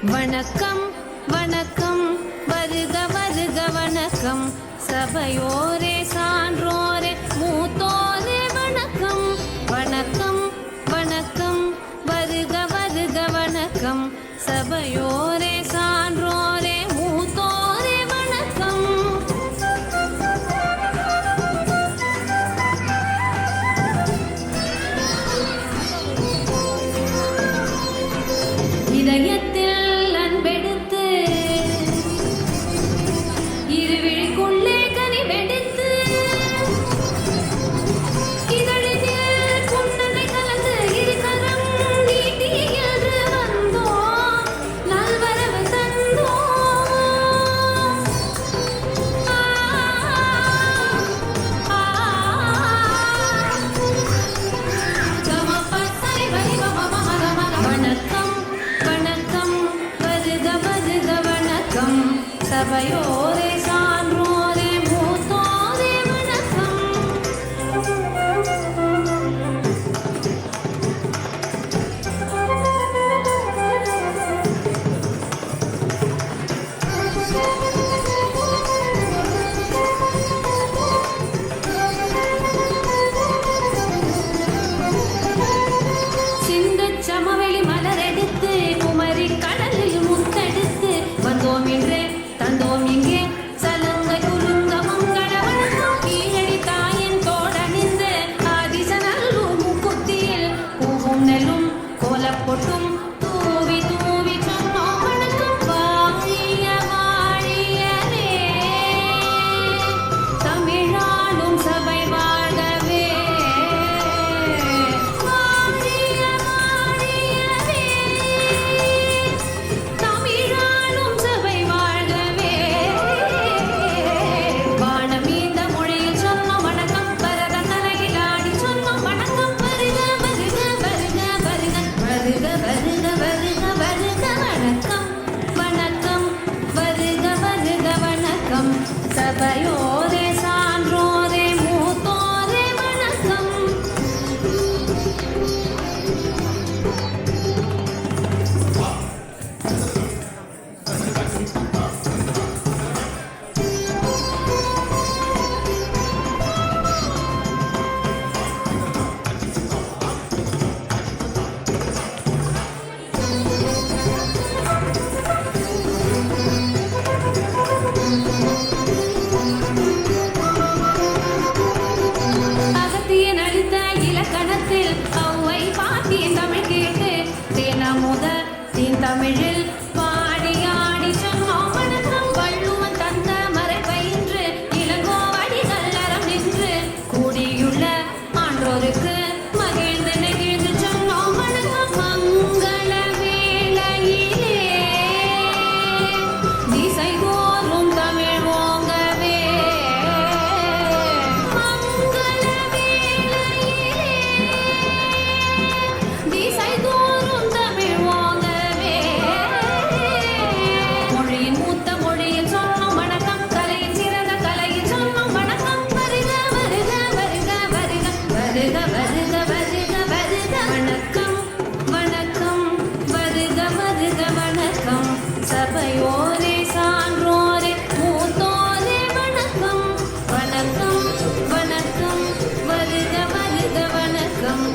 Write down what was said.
வணக்கம் வணக்கம் வருக வருக வணக்கம் சபையோரே சான்றோரே மூத்தோரே வணக்கம் வணக்கம் வணக்கம் வருக வருக வணக்கம் சபையோரே சான்றோரே மூத்தோரே வணக்கம். இதயத்தில் அன்பெடுத்து இருவிழிக்குள்ளே கனிவெடுத்து இதழில் புன்னகை கலந்து இருக்கரம் நீட்டி என்று வந்தோம் நல்வரவு தந்தோம். வணக்கம் வணக்கம் வருக வருக வணக்கம் சபையோரே சான்றோரே மூத்தோரே வணக்கம். சிந்தச் சமவெளி மலரெடுத்து குமரி கடலில் முத்தெடுத்து வந்தோம் இன்றே தந்தோம் இங்கே சலங்கை குலுங்க மங்கள வணக்கம். கீழடி தாயின் தோடணிந்து ஆதிசநல்லூர் முக்குத்தியில் பூவும் நெல்லும் கோலப்பொட்டும் தூவி தூவி சொன்னோம் வணக்கம். வாழிய வாழியவே தமிழாளும் சபை வாழவே வாழிய வாழியவே தமிழாளும் சபை வாழவே. வானமீந்த மொழியில் சொன்னோம் வணக்கம் பரத கலையில் ஆடி சொன்னோம் வணக்கம். வருக வருக வருக வருக வருக வருக வருக வருக வணக்கம் வணக்கம் வருக வருக வணக்கம் சபையோரே சான்றோரே மூத்தோரே வணக்கம். அகத்தியன் அளித்த இலக்கணத்தில் ஔவை பாட்டியின் தமிழ் கேட்டு தேனமுத தீன் தமிழில் பாடி ஆடி சொன்னோம் வணக்கம். வள்ளுவன் தந்த மறை பயின்று இளங்கோவடிகள் அறம் நின்று கூடியுள்ள ஆன்றோருக்கு மகிழ்ந்து நெகிழ்ந்து சொன்னோம் வணக்கம். மங்கள வேளையிலே திசை தோறும் தமிழ் ஓங்கவே மங்கள வேளையிலே திசை தோறும் தமிழ் ஓங்கவே. மொழியின் மூத்த மொழியில் சொன்னோம் வணக்கம் கலையின் சிறந்த கலையில் சொன்னோம் வணக்கம். வருக வருக வருக வருக வருக வருக வருக வருக வணக்கம் வணக்கம் வருக வருக வணக்கம் சபையோரே சான்றோரே மூத்தோரே வணக்கம் வணக்கம் வணக்கம் வருக வருக வணக்கம்